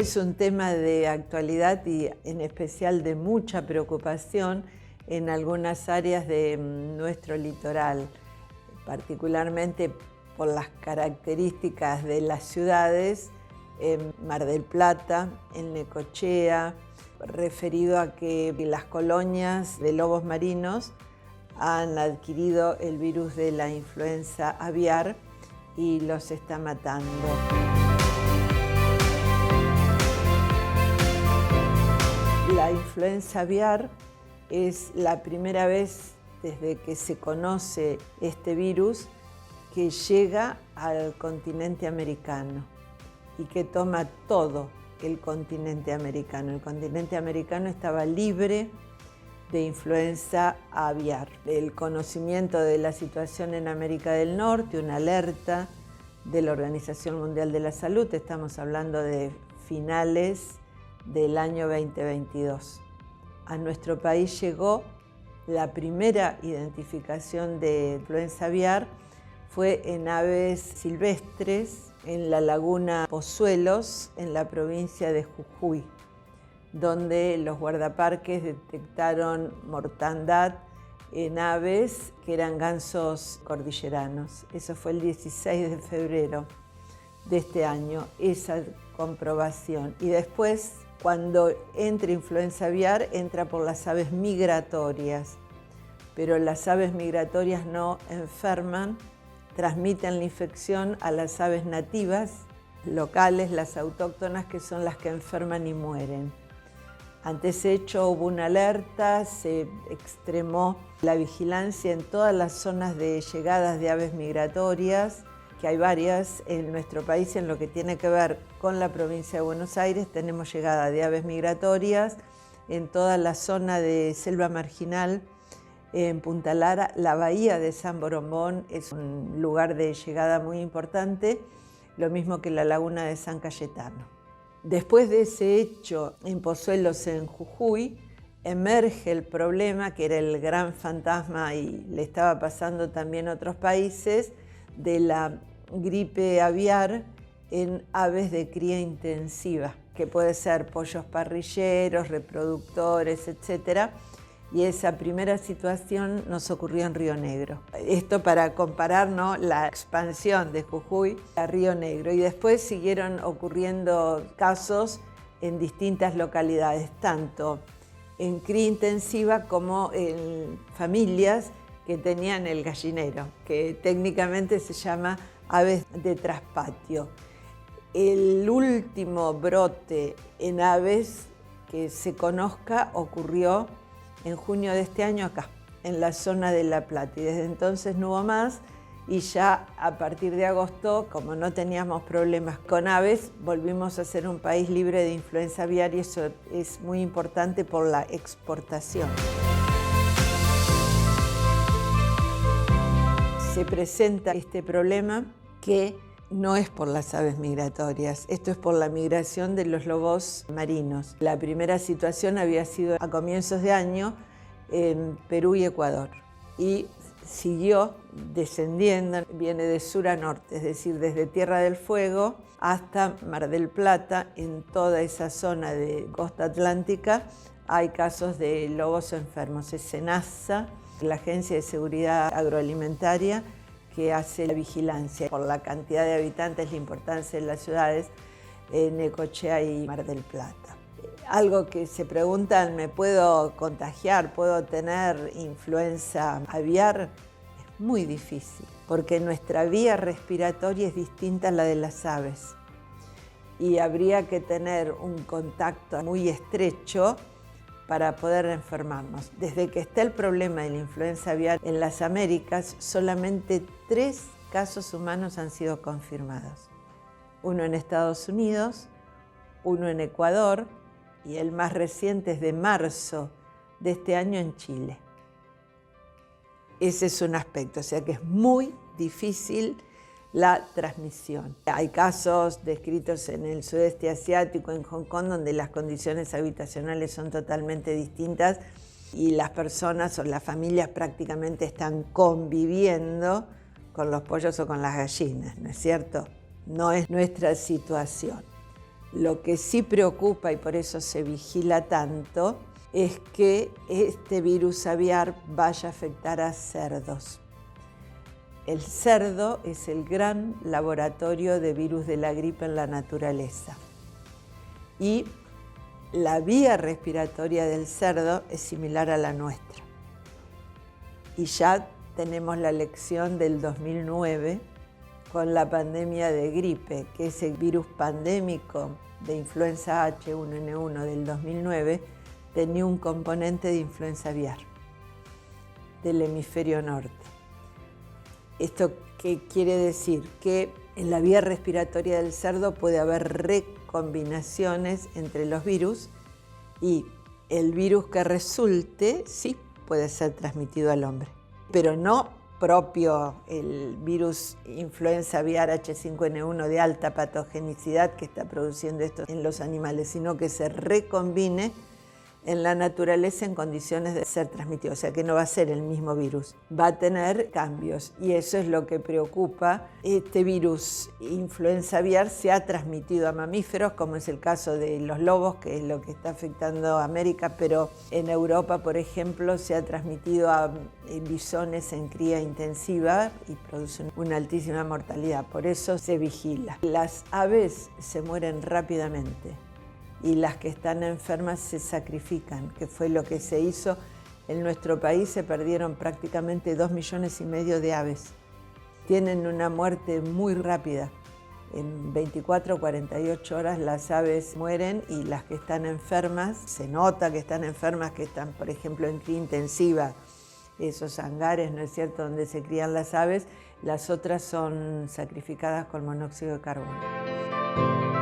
Es un tema de actualidad y en especial de mucha preocupación en algunas áreas de nuestro litoral, particularmente por las características de las ciudades, en Mar del Plata, en Necochea, referido a que las colonias de lobos marinos han adquirido el virus de la influenza aviar y los está matando. La influenza aviar es la primera vez desde que se conoce este virus que llega al continente americano y que toma todo el continente americano. El continente americano estaba libre de influenza aviar. El conocimiento de la situación en América del Norte, una alerta de la Organización Mundial de la Salud, estamos hablando de finales del año 2022. A nuestro país llegó la primera identificación de influenza aviar, fue en aves silvestres en la laguna Pozuelos, en la provincia de Jujuy, donde los guardaparques detectaron mortandad en aves que eran gansos cordilleranos. Eso fue el 16 de febrero de este año, esa comprobación. Y después, cuando entra influenza aviar, entra por las aves migratorias, pero las aves migratorias no enferman, transmiten la infección a las aves nativas, locales, las autóctonas, que son las que enferman y mueren. Ante ese hecho hubo una alerta, se extremó la vigilancia en todas las zonas de llegadas de aves migratorias, que hay varias en nuestro país en lo que tiene que ver con la provincia de Buenos Aires. Tenemos llegada de aves migratorias en toda la zona de selva marginal, en Punta Lara. La bahía de San Borombón es un lugar de llegada muy importante, lo mismo que la laguna de San Cayetano. Después de ese hecho en Pozuelos, en Jujuy, emerge el problema, que era el gran fantasma y le estaba pasando también a otros países, de la gripe aviar en aves de cría intensiva, que puede ser pollos parrilleros, reproductores, etc. Y esa primera situación nos ocurrió en Río Negro. Esto para comparar, ¿no?, la expansión de Jujuy a Río Negro. Y después siguieron ocurriendo casos en distintas localidades, tanto en cría intensiva como en familias que tenían el gallinero, que técnicamente se llama aves de traspatio. El último brote en aves que se conozca ocurrió en junio de este año acá, en la zona de La Plata, y desde entonces no hubo más, y ya a partir de agosto, como no teníamos problemas con aves, volvimos a ser un país libre de influenza aviar, y eso es muy importante por la exportación. Se presenta este problema que no es por las aves migratorias, esto es por la migración de los lobos marinos. La primera situación había sido a comienzos de año en Perú y Ecuador y siguió descendiendo, viene de sur a norte, es decir, desde Tierra del Fuego hasta Mar del Plata. En toda esa zona de costa atlántica hay casos de lobos enfermos. Es SENASA, la Agencia de Seguridad Agroalimentaria, que hace la vigilancia por la cantidad de habitantes, la importancia de las ciudades, Necochea y Mar del Plata. Algo que se preguntan, ¿me puedo contagiar? ¿Puedo tener influenza aviar? Es muy difícil, porque nuestra vía respiratoria es distinta a la de las aves y habría que tener un contacto muy estrecho para poder enfermarnos. Desde que está el problema de la influenza aviar en las Américas, solamente 3 casos humanos han sido confirmados. Uno en Estados Unidos, uno en Ecuador y el más reciente es de marzo de este año en Chile. Ese es un aspecto, o sea que es muy difícil la transmisión. Hay casos descritos en el sudeste asiático, en Hong Kong, donde las condiciones habitacionales son totalmente distintas y las personas o las familias prácticamente están conviviendo con los pollos o con las gallinas, ¿no es cierto? No es nuestra situación. Lo que sí preocupa, y por eso se vigila tanto, es que este virus aviar vaya a afectar a cerdos. El cerdo es el gran laboratorio de virus de la gripe en la naturaleza. Y la vía respiratoria del cerdo es similar a la nuestra. Y ya tenemos la lección del 2009 con la pandemia de gripe, que ese virus pandémico de influenza H1N1 del 2009 tenía un componente de influenza aviar del hemisferio norte. ¿Esto qué quiere decir? Que en la vía respiratoria del cerdo puede haber recombinaciones entre los virus y el virus que resulte sí puede ser transmitido al hombre, pero no propio el virus influenza aviar H5N1 de alta patogenicidad que está produciendo esto en los animales, sino que se recombine en la naturaleza en condiciones de ser transmitido, o sea que no va a ser el mismo virus, va a tener cambios y eso es lo que preocupa. Este virus influenza aviar se ha transmitido a mamíferos, como es el caso de los lobos, que es lo que está afectando a América, pero en Europa, por ejemplo, se ha transmitido a bisones en cría intensiva y producen una altísima mortalidad, por eso se vigila. Las aves se mueren rápidamente y las que están enfermas se sacrifican, que fue lo que se hizo en nuestro país. Se perdieron prácticamente 2,5 millones de aves. Tienen una muerte muy rápida. En 24 o 48 horas las aves mueren y las que están enfermas, se nota que están enfermas, que están, por ejemplo, en cría intensiva, esos hangares, ¿no es cierto?, donde se crían las aves, las otras son sacrificadas con monóxido de carbono.